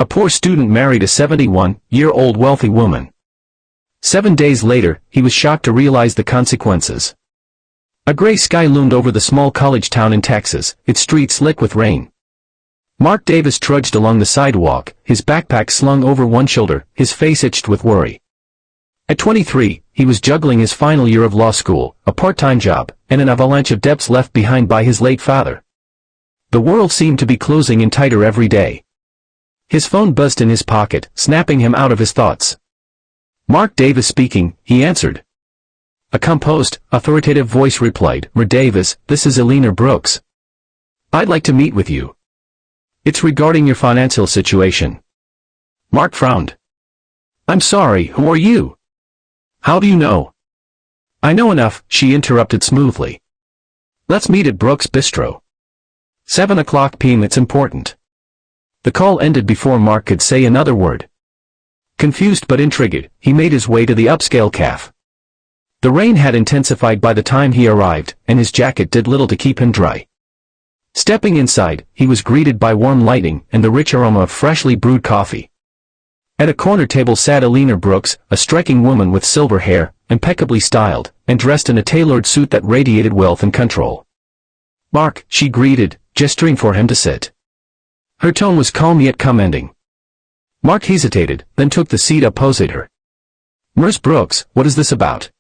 A poor student married a 71-year-old wealthy woman. 7 days later, he was shocked to realize the consequences. A gray sky loomed over the small college town in Texas, its streets slick with rain. Mark Davis trudged along the sidewalk, his backpack slung over one shoulder, his face itched with worry. At 23, he was juggling his final year of law school, a part-time job, and an avalanche of debts left behind by his late father. The world seemed to be closing in tighter every day. His phone buzzed in his pocket, snapping him out of his thoughts. "Mark Davis speaking," he answered. A composed, authoritative voice replied, "Mr. Davis, this is Eleanor Brooks. I'd like to meet with you. It's regarding your financial situation." Mark frowned. "I'm sorry, who are you? How do you know?" "I know enough," she interrupted smoothly. "Let's meet at Brooks' Bistro. 7:00 p.m. It's important." The call ended before Mark could say another word. Confused but intrigued, he made his way to the upscale cafe. The rain had intensified by the time he arrived, and his jacket did little to keep him dry. Stepping inside, he was greeted by warm lighting and the rich aroma of freshly brewed coffee. At a corner table sat Eleanor Brooks, a striking woman with silver hair, impeccably styled, and dressed in a tailored suit that radiated wealth and control. "Mark," she greeted, gesturing for him to sit. Her tone was calm yet commanding. Mark hesitated, then took the seat opposite her. "Ms. Brooks, what is this about?"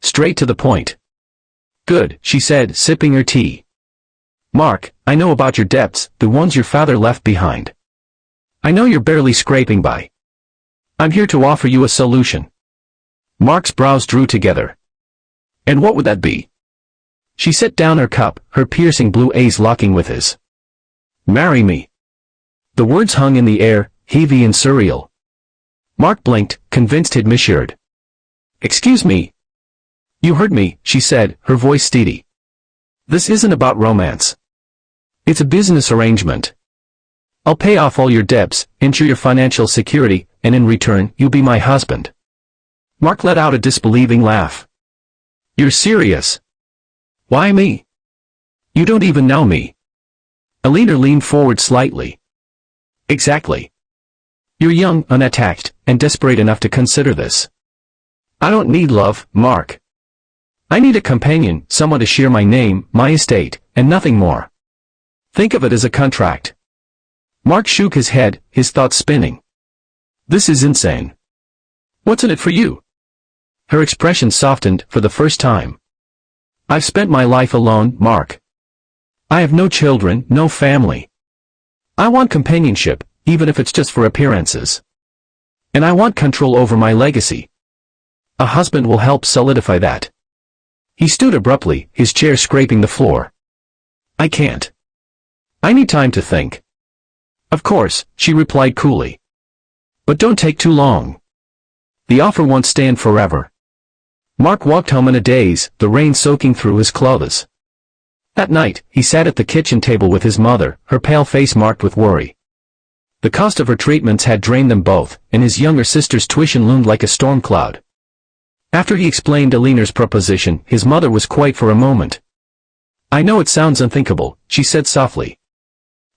"Straight to the point." "Good," she said, sipping her tea. "Mark, I know about your debts, the ones your father left behind. I know you're barely scraping by. I'm here to offer you a solution." Mark's brows drew together. "And what would that be?" She set down her cup, her piercing blue eyes locking with his. "Marry me." The words hung in the air, heavy and surreal. Mark blinked, convinced he'd misheard. "Excuse me." "You heard me," she said, her voice steady. "This isn't about romance. It's a business arrangement. I'll pay off all your debts, ensure your financial security, and in return, you'll be my husband." Mark let out a disbelieving laugh. "You're serious? Why me? You don't even know me." Eleanor leaned forward slightly. "Exactly. You're young, unattached, and desperate enough to consider this. I don't need love, Mark. I need a companion, someone to share my name, my estate, and nothing more. Think of it as a contract." Mark shook his head, his thoughts spinning. "This is insane. What's in it for you?" Her expression softened for the first time. "I've spent my life alone, Mark. I have no children, no family. I want companionship, even if it's just for appearances. And I want control over my legacy. A husband will help solidify that." He stood abruptly, his chair scraping the floor. "I can't. I need time to think." "Of course," she replied coolly. "But don't take too long. The offer won't stand forever." Mark walked home in a daze, the rain soaking through his clothes. That night, he sat at the kitchen table with his mother, her pale face marked with worry. The cost of her treatments had drained them both, and his younger sister's tuition loomed like a storm cloud. After he explained Eleanor's proposition, his mother was quiet for a moment. "I know it sounds unthinkable," she said softly.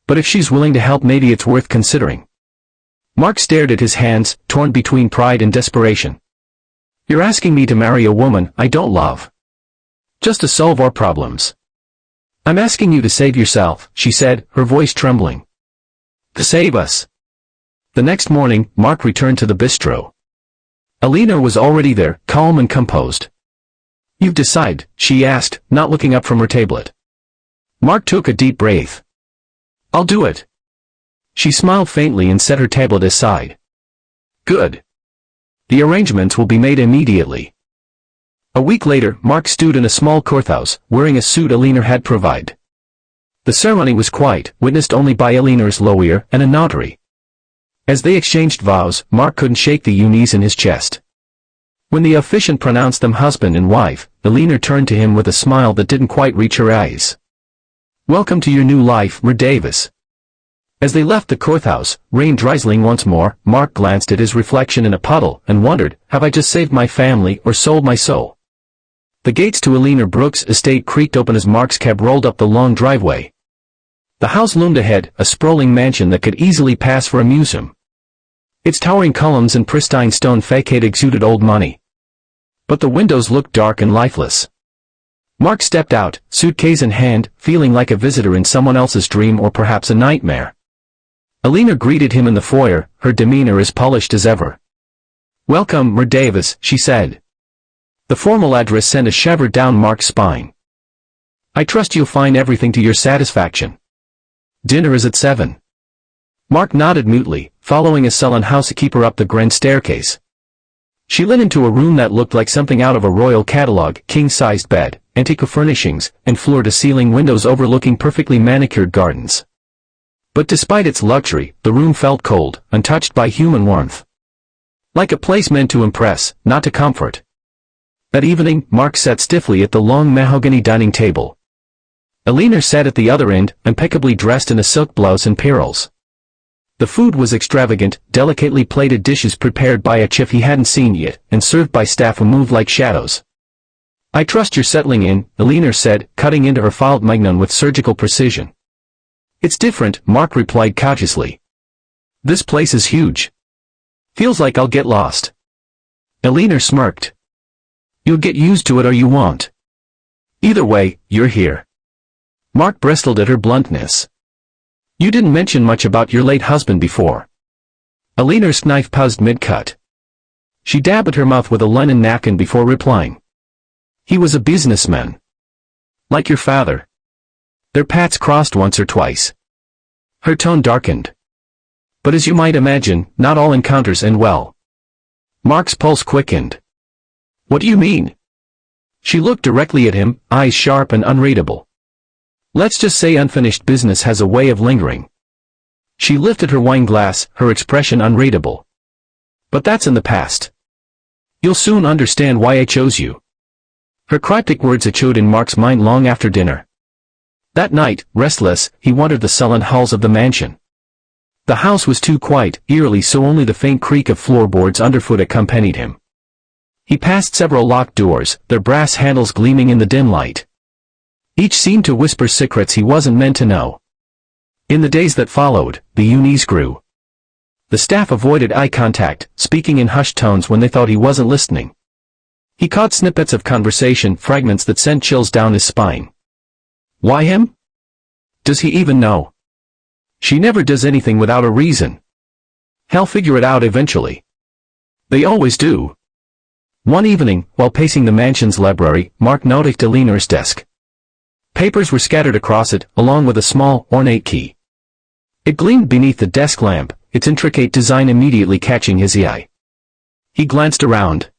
"But if she's willing to help, maybe it's worth considering." Mark stared at his hands, torn between pride and desperation. "You're asking me to marry a woman I don't love, just to solve our problems." "I'm asking you to save yourself," she said, her voice trembling. "To save us." The next morning, Mark returned to the bistro. Eleanor was already there, calm and composed. "You've decided?" she asked, not looking up from her tablet. Mark took a deep breath. "I'll do it." She smiled faintly and set her tablet aside. "Good. The arrangements will be made immediately." A week later, Mark stood in a small courthouse, wearing a suit Eleanor had provided. The ceremony was quiet, witnessed only by Eleanor's lawyer and a notary. As they exchanged vows, Mark couldn't shake the unease in his chest. When the officiant pronounced them husband and wife, Eleanor turned to him with a smile that didn't quite reach her eyes. "Welcome to your new life, Mr. Davis." As they left the courthouse, rain drizzling once more, Mark glanced at his reflection in a puddle and wondered, have I just saved my family or sold my soul? The gates to Eleanor Brooks' estate creaked open as Mark's cab rolled up the long driveway. The house loomed ahead, a sprawling mansion that could easily pass for a museum. Its towering columns and pristine stone facade exuded old money. But the windows looked dark and lifeless. Mark stepped out, suitcase in hand, feeling like a visitor in someone else's dream or perhaps a nightmare. Alina greeted him in the foyer, her demeanor as polished as ever. "Welcome, Mir Davis," she said. The formal address sent a shiver down Mark's spine. "I trust you'll find everything to your satisfaction. Dinner is at 7. Mark nodded mutely, following a sullen housekeeper up the grand staircase. She led him to a room that looked like something out of a royal catalog: king-sized bed, antique furnishings, and floor-to-ceiling windows overlooking perfectly manicured gardens. But despite its luxury, the room felt cold, untouched by human warmth. Like a place meant to impress, not to comfort. That evening, Mark sat stiffly at the long mahogany dining table. Alina sat at the other end, impeccably dressed in a silk blouse and pearls. The food was extravagant, delicately plated dishes prepared by a chef he hadn't seen yet, and served by staff who moved like shadows. "I trust you're settling in," Alina said, cutting into her filed mignon with surgical precision. "It's different," Mark replied cautiously. "This place is huge. Feels like I'll get lost." Alina smirked. "You'll get used to it or you won't. Either way, you're here." Mark bristled at her bluntness. "You didn't mention much about your late husband before." Alina's knife paused mid-cut. She dabbed at her mouth with a linen napkin before replying. "He was a businessman. Like your father." Their paths crossed once or twice. Her tone darkened. "But as you might imagine, not all encounters end well." Mark's pulse quickened. "What do you mean?" She looked directly at him, eyes sharp and unreadable. "Let's just say unfinished business has a way of lingering." She lifted her wine glass, her expression unreadable. "But that's in the past. You'll soon understand why I chose you." Her cryptic words echoed in Mark's mind long after dinner. That night, restless, he wandered the sullen halls of the mansion. The house was too quiet, eerily so only the faint creak of floorboards underfoot accompanied him. He passed several locked doors, their brass handles gleaming in the dim light. Each seemed to whisper secrets he wasn't meant to know. In the days that followed, the unease grew. The staff avoided eye contact, speaking in hushed tones when they thought he wasn't listening. He caught snippets of conversation, fragments that sent chills down his spine. Why him? Does he even know? She never does anything without a reason. He'll figure it out eventually. They always do. One evening, while pacing the mansion's library, Mark noticed Alina's desk. Papers were scattered across it, along with a small, ornate key. It gleamed beneath the desk lamp, its intricate design immediately catching his eye. He glanced around.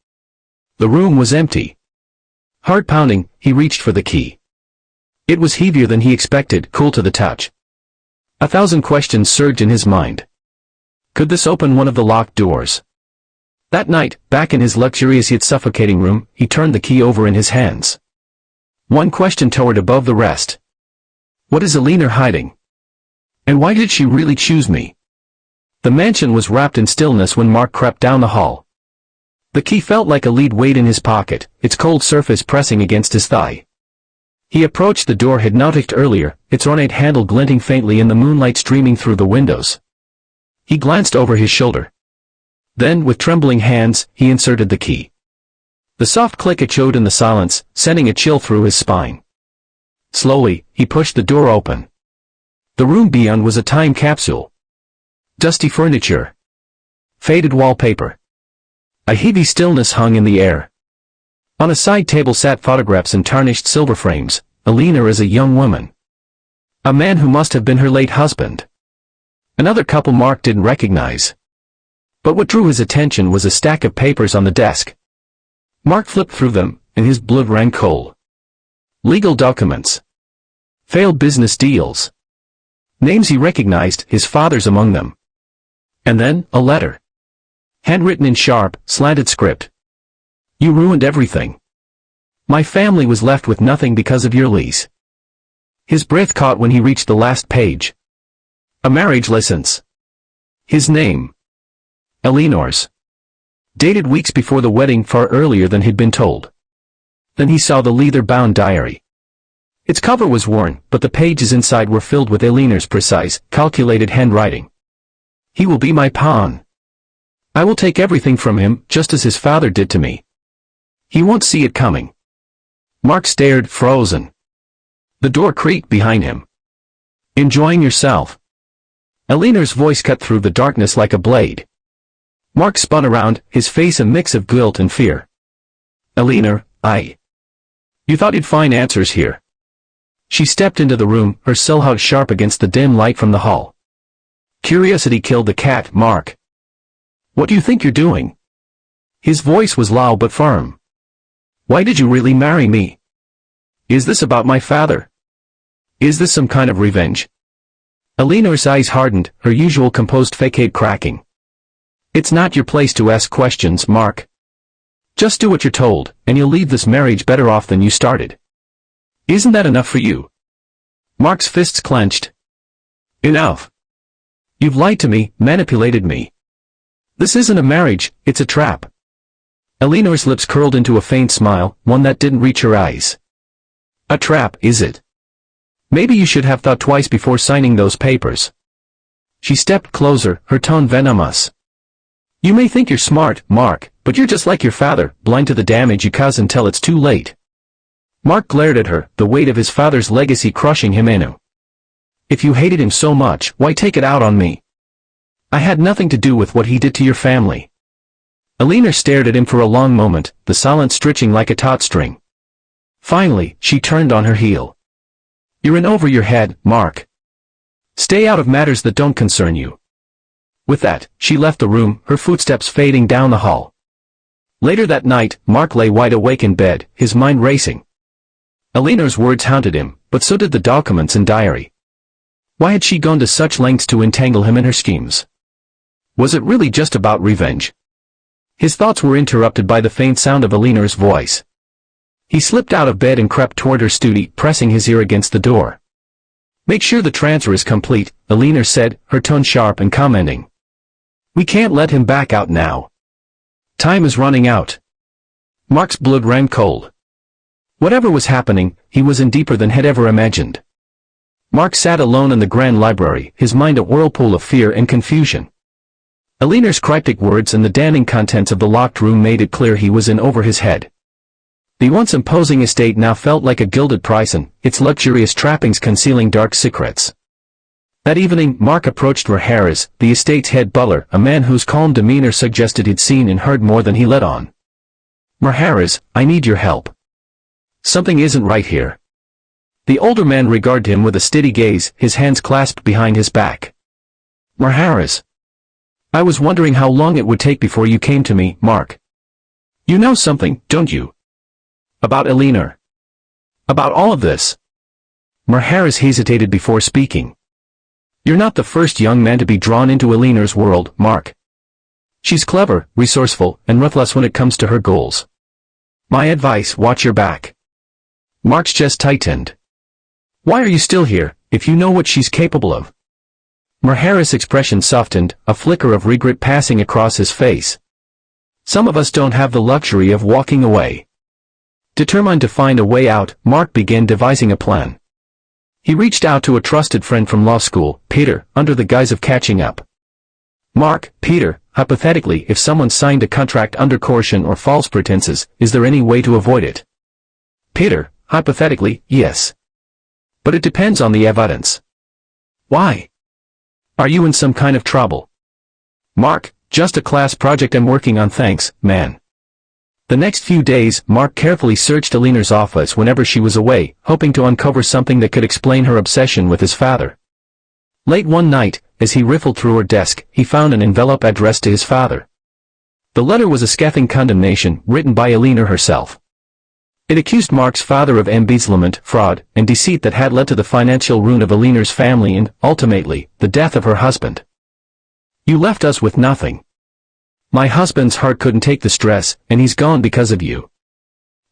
The room was empty. Heart pounding, he reached for the key. It was heavier than he expected, cool to the touch. 1,000 questions surged in his mind. Could this open one of the locked doors? That night, back in his luxurious yet suffocating room, he turned the key over in his hands. One question towered above the rest. What is Alina hiding? And why did she really choose me? The mansion was wrapped in stillness when Mark crept down the hall. The key felt like a lead weight in his pocket, its cold surface pressing against his thigh. He approached the door he'd noticed earlier, its ornate handle glinting faintly in the moonlight streaming through the windows. He glanced over his shoulder. Then, with trembling hands, he inserted the key. The soft click echoed in the silence, sending a chill through his spine. Slowly, he pushed the door open. The room beyond was a time capsule. Dusty furniture. Faded wallpaper. A heavy stillness hung in the air. On a side table sat photographs in tarnished silver frames, Alina as a young woman. A man who must have been her late husband. Another couple Mark didn't recognize. But what drew his attention was a stack of papers on the desk. Mark flipped through them, and his blood ran cold. Legal documents. Failed business deals. Names he recognized, his father's among them. And then, a letter. Handwritten in sharp, slanted script. You ruined everything. My family was left with nothing because of your lease. His breath caught when he reached the last page. A marriage license. His name. Eleanor's. Dated weeks before the wedding, far earlier than he'd been told. Then he saw the leather-bound diary. Its cover was worn, but the pages inside were filled with Eleanor's precise, calculated handwriting. He will be my pawn. I will take everything from him, just as his father did to me. He won't see it coming. Mark stared, frozen. The door creaked behind him. Enjoying yourself? Eleanor's voice cut through the darkness like a blade. Mark spun around, his face a mix of guilt and fear. Eleanor, You thought you'd find answers here. She stepped into the room, her silhouette sharp against the dim light from the hall. Curiosity killed the cat, Mark. What do you think you're doing? His voice was low but firm. Why did you really marry me? Is this about my father? Is this some kind of revenge? Eleanor's eyes hardened, her usual composed facade cracking. It's not your place to ask questions, Mark. Just do what you're told, and you'll leave this marriage better off than you started. Isn't that enough for you? Mark's fists clenched. Enough. You've lied to me, manipulated me. This isn't a marriage, it's a trap. Eleanor's lips curled into a faint smile, one that didn't reach her eyes. A trap, is it? Maybe you should have thought twice before signing those papers. She stepped closer, her tone venomous. You may think you're smart, Mark, but you're just like your father, blind to the damage you cause until it's too late. Mark glared at her, the weight of his father's legacy crushing him into. If you hated him so much, why take it out on me? I had nothing to do with what he did to your family. Eleanor stared at him for a long moment, the silence stretching like a taut string. Finally, she turned on her heel. You're in over your head, Mark. Stay out of matters that don't concern you. With that, she left the room, her footsteps fading down the hall. Later that night, Mark lay wide awake in bed, his mind racing. Eleanor's words haunted him, but so did the documents and diary. Why had she gone to such lengths to entangle him in her schemes? Was it really just about revenge? His thoughts were interrupted by the faint sound of Eleanor's voice. He slipped out of bed and crept toward her study, pressing his ear against the door. Make sure the transfer is complete, Eleanor said, her tone sharp and commanding. We can't let him back out now. Time is running out. Mark's blood ran cold. Whatever was happening, he was in deeper than had ever imagined. Mark sat alone in the grand library, his mind a whirlpool of fear and confusion. Eleanor's cryptic words and the damning contents of the locked room made it clear he was in over his head. The once imposing estate now felt like a gilded prison, its luxurious trappings concealing dark secrets. That evening, Mark approached Harris, the estate's head butler, a man whose calm demeanor suggested he'd seen and heard more than he let on. Harris, I need your help. Something isn't right here. The older man regarded him with a steady gaze, his hands clasped behind his back. Harris. I was wondering how long it would take before you came to me, Mark. You know something, don't you? About Eleanor. About all of this. Harris hesitated before speaking. You're not the first young man to be drawn into Eleanor's world, Mark. She's clever, resourceful, and ruthless when it comes to her goals. My advice, watch your back. Mark's chest tightened. Why are you still here, if you know what she's capable of? Harris' expression softened, a flicker of regret passing across his face. Some of us don't have the luxury of walking away. Determined to find a way out, Mark began devising a plan. He reached out to a trusted friend from law school, Peter, under the guise of catching up. Mark, Peter, hypothetically, if someone signed a contract under coercion or false pretenses, is there any way to avoid it? Peter, hypothetically, yes. But it depends on the evidence. Why? Are you in some kind of trouble? Mark, just a class project I'm working on, thanks, man. The next few days, Mark carefully searched Eleanor's office whenever she was away, hoping to uncover something that could explain her obsession with his father. Late one night, as he riffled through her desk, he found an envelope addressed to his father. The letter was a scathing condemnation, written by Eleanor herself. It accused Mark's father of embezzlement, fraud, and deceit that had led to the financial ruin of Eleanor's family and, ultimately, the death of her husband. You left us with nothing. My husband's heart couldn't take the stress, and he's gone because of you.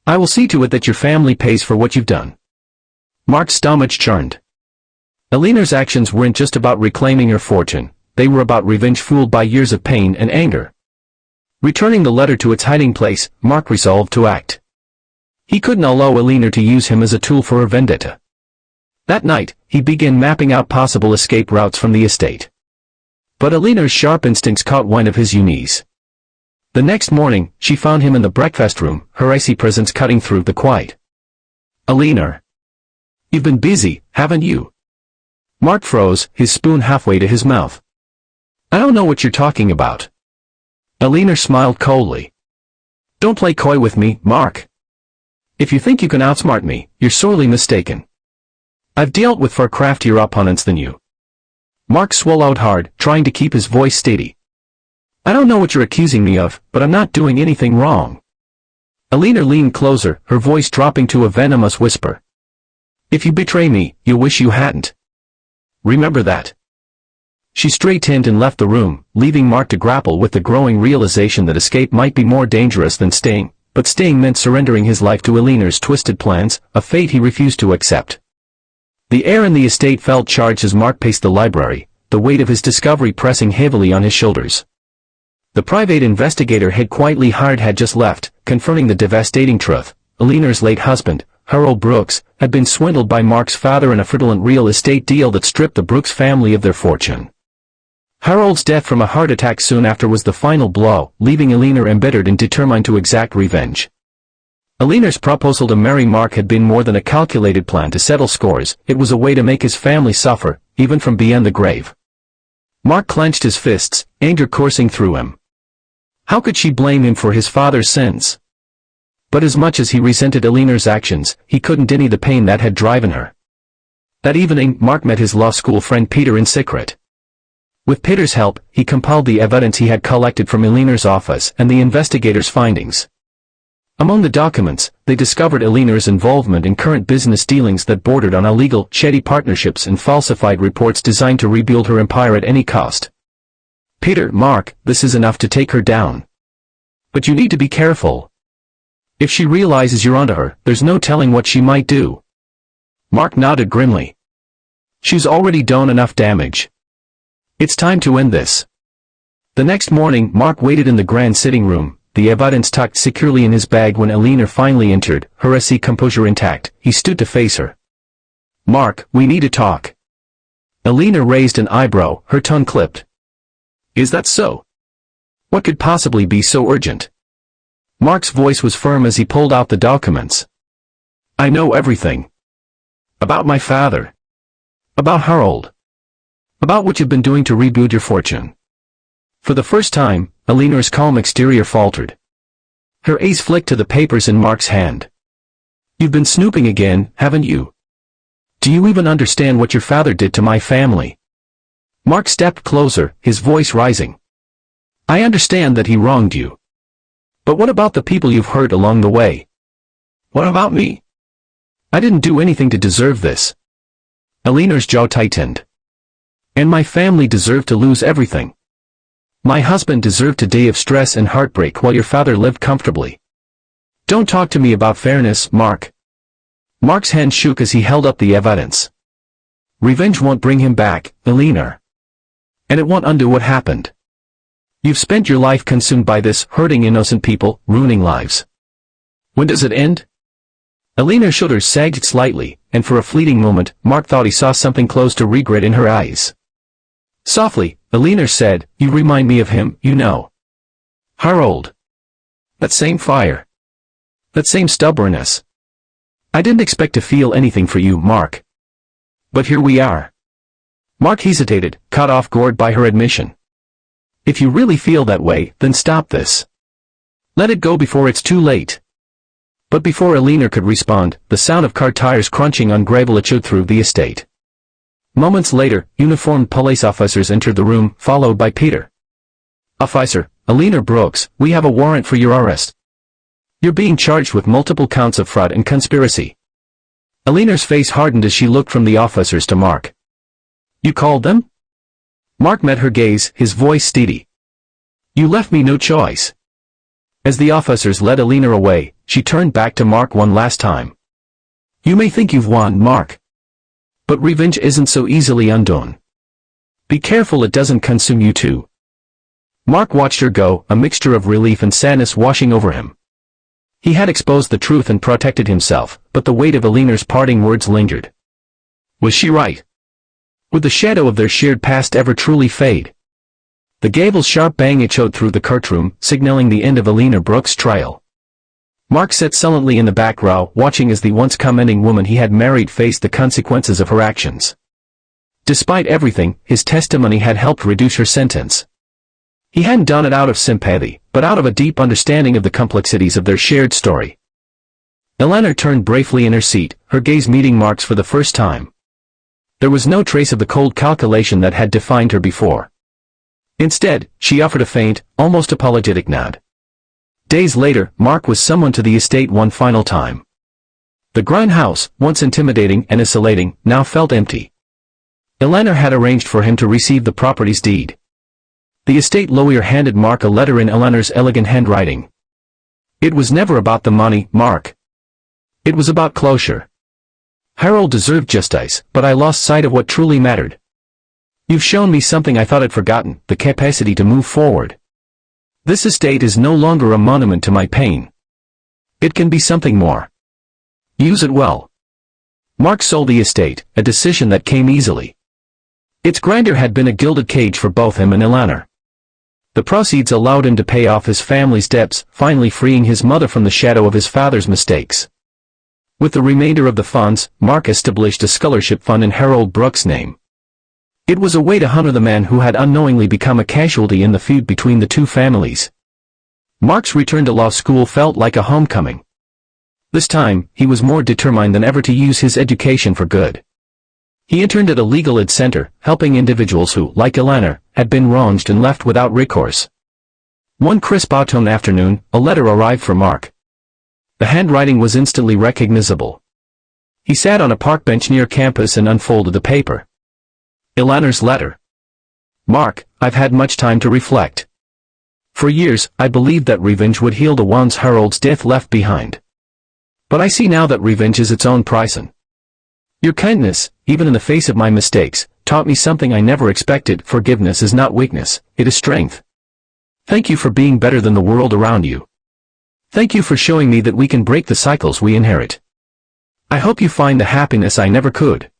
I will see to it that your family pays for what you've done. Mark's stomach churned. Eleanor's actions weren't just about reclaiming her fortune, they were about revenge fueled by years of pain and anger. Returning the letter to its hiding place, Mark resolved to act. He couldn't allow Eleanor to use him as a tool for her vendetta. That night, he began mapping out possible escape routes from the estate. But Eleanor's sharp instincts caught wind of his unease. The next morning, she found him in the breakfast room, her icy presence cutting through the quiet. "Eleanor. You've been busy, haven't you?" Mark froze, his spoon halfway to his mouth. "I don't know what you're talking about." Eleanor smiled coldly. "Don't play coy with me, Mark. If you think you can outsmart me, you're sorely mistaken. I've dealt with far craftier opponents than you." Mark swallowed hard, trying to keep his voice steady. "I don't know what you're accusing me of, but I'm not doing anything wrong." Eleanor leaned closer, her voice dropping to a venomous whisper. "If you betray me, you'll wish you hadn't. Remember that." She straightened and left the room, leaving Mark to grapple with the growing realization that escape might be more dangerous than staying, but staying meant surrendering his life to Eleanor's twisted plans, a fate he refused to accept. The air in the estate felt charged as Mark paced the library, the weight of his discovery pressing heavily on his shoulders. The private investigator head quietly hired had just left, confirming the devastating truth. Eleanor's late husband, Harold Brooks, had been swindled by Mark's father in a fraudulent real estate deal that stripped the Brooks family of their fortune. Harold's death from a heart attack soon after was the final blow, leaving Eleanor embittered and determined to exact revenge. Eleanor's proposal to marry Mark had been more than a calculated plan to settle scores, it was a way to make his family suffer, even from beyond the grave. Mark clenched his fists, anger coursing through him. How could she blame him for his father's sins? But as much as he resented Eleanor's actions, he couldn't deny the pain that had driven her. That evening, Mark met his law school friend Peter in secret. With Peter's help, he compiled the evidence he had collected from Eleanor's office and the investigators' findings. Among the documents, they discovered Eleanor's involvement in current business dealings that bordered on illegal, shady partnerships and falsified reports designed to rebuild her empire at any cost. "Peter, Mark, this is enough to take her down. But you need to be careful. If she realizes you're onto her, there's no telling what she might do." Mark nodded grimly. "She's already done enough damage. It's time to end this." The next morning, Mark waited in the grand sitting room, the evidence tucked securely in his bag when Eleanor finally entered, her icy composure intact. He stood to face her. "Mark, we need to talk." Eleanor raised an eyebrow, her tongue clipped. "Is that so? What could possibly be so urgent?" Mark's voice was firm as he pulled out the documents. "I know everything. About my father. About Harold. About what you've been doing to rebuild your fortune." For the first time, Eleanor's calm exterior faltered. Her eyes flicked to the papers in Mark's hand. "You've been snooping again, haven't you? Do you even understand what your father did to my family?" Mark stepped closer, his voice rising. "I understand that he wronged you. But what about the people you've hurt along the way? What about me? I didn't do anything to deserve this." Eleanor's jaw tightened. "And my family deserved to lose everything. My husband deserved a day of stress and heartbreak while your father lived comfortably. Don't talk to me about fairness, Mark." Mark's hand shook as he held up the evidence. "Revenge won't bring him back, Eleanor. And it won't undo what happened. You've spent your life consumed by this, hurting innocent people, ruining lives. When does it end?" Eleanor's shoulders sagged slightly, and for a fleeting moment, Mark thought he saw something close to regret in her eyes. Softly, Eleanor said, "You remind me of him, you know. Harold. That same fire. That same stubbornness. I didn't expect to feel anything for you, Mark. But here we are." Mark hesitated, caught off guard by her admission. "If you really feel that way, then stop this. Let it go before it's too late." But before Eleanor could respond, the sound of car tires crunching on gravel echoed through the estate. Moments later, uniformed police officers entered the room, followed by Peter. "Officer, Eleanor Brooks, we have a warrant for your arrest. You're being charged with multiple counts of fraud and conspiracy." Eleanor's face hardened as she looked from the officers to Mark. "You called them?" Mark met her gaze, his voice steady. "You left me no choice." As the officers led Eleanor away, she turned back to Mark one last time. "You may think you've won, Mark. But revenge isn't so easily undone. Be careful it doesn't consume you too." Mark watched her go, a mixture of relief and sadness washing over him. He had exposed the truth and protected himself, but the weight of Eleanor's parting words lingered. Was she right? Would the shadow of their shared past ever truly fade? The gable's sharp bang echoed through the courtroom, signaling the end of Eleanor Brooks' trial. Mark sat sullenly in the back row, watching as the once commending woman he had married faced the consequences of her actions. Despite everything, his testimony had helped reduce her sentence. He hadn't done it out of sympathy, but out of a deep understanding of the complexities of their shared story. Eleanor turned bravely in her seat, her gaze meeting Mark's for the first time. There was no trace of the cold calculation that had defined her before. Instead, she offered a faint, almost apologetic nod. Days later, Mark was summoned to the estate one final time. The grindhouse, once intimidating and isolating, now felt empty. Eleanor had arranged for him to receive the property's deed. The estate lawyer handed Mark a letter in Eleanor's elegant handwriting. It was never about the money, Mark. It was about closure. Harold deserved justice, but I lost sight of what truly mattered. You've shown me something I thought I'd forgotten, the capacity to move forward. This estate is no longer a monument to my pain. It can be something more. Use it well. Mark sold the estate, a decision that came easily. Its grandeur had been a gilded cage for both him and Eleanor. The proceeds allowed him to pay off his family's debts, finally freeing his mother from the shadow of his father's mistakes. With the remainder of the funds, Mark established a scholarship fund in Harold Brooks' name. It was a way to honor the man who had unknowingly become a casualty in the feud between the two families. Mark's return to law school felt like a homecoming. This time, he was more determined than ever to use his education for good. He interned at a legal aid center, helping individuals who, like Eleanor, had been wronged and left without recourse. One crisp autumn afternoon, a letter arrived for Mark. The handwriting was instantly recognizable. He sat on a park bench near campus and unfolded the paper. Eleanor's letter. Mark, I've had much time to reflect. For years, I believed that revenge would heal the wounds Harold's death left behind. But I see now that revenge is its own prison. Your kindness, even in the face of my mistakes, taught me something I never expected. Forgiveness is not weakness, it is strength. Thank you for being better than the world around you. Thank you for showing me that we can break the cycles we inherit. I hope you find the happiness I never could.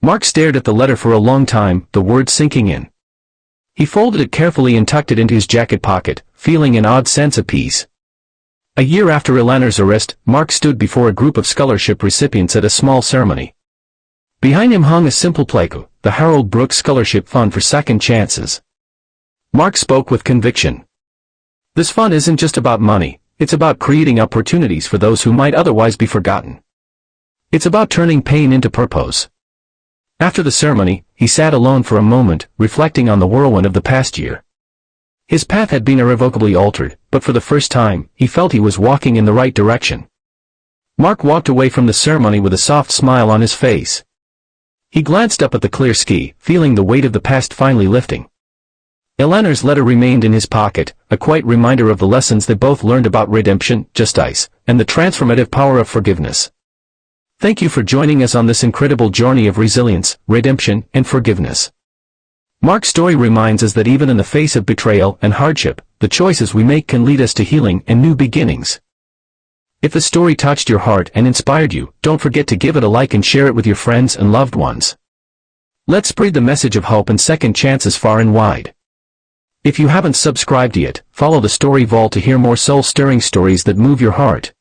Mark stared at the letter for a long time, the words sinking in. He folded it carefully and tucked it into his jacket pocket, feeling an odd sense of peace. A year after Eleanor's arrest, Mark stood before a group of scholarship recipients at a small ceremony. Behind him hung a simple plaque, the Harold Brooks Scholarship Fund for Second Chances. Mark spoke with conviction. This fund isn't just about money, it's about creating opportunities for those who might otherwise be forgotten. It's about turning pain into purpose. After the ceremony, he sat alone for a moment, reflecting on the whirlwind of the past year. His path had been irrevocably altered, but for the first time, he felt he was walking in the right direction. Mark walked away from the ceremony with a soft smile on his face. He glanced up at the clear sky, feeling the weight of the past finally lifting. Eleanor's letter remained in his pocket, a quiet reminder of the lessons they both learned about redemption, justice, and the transformative power of forgiveness. Thank you for joining us on this incredible journey of resilience, redemption, and forgiveness. Mark's story reminds us that even in the face of betrayal and hardship, the choices we make can lead us to healing and new beginnings. If the story touched your heart and inspired you, don't forget to give it a like and share it with your friends and loved ones. Let's spread the message of hope and second chances far and wide. If you haven't subscribed yet, follow the Story Vault to hear more soul-stirring stories that move your heart.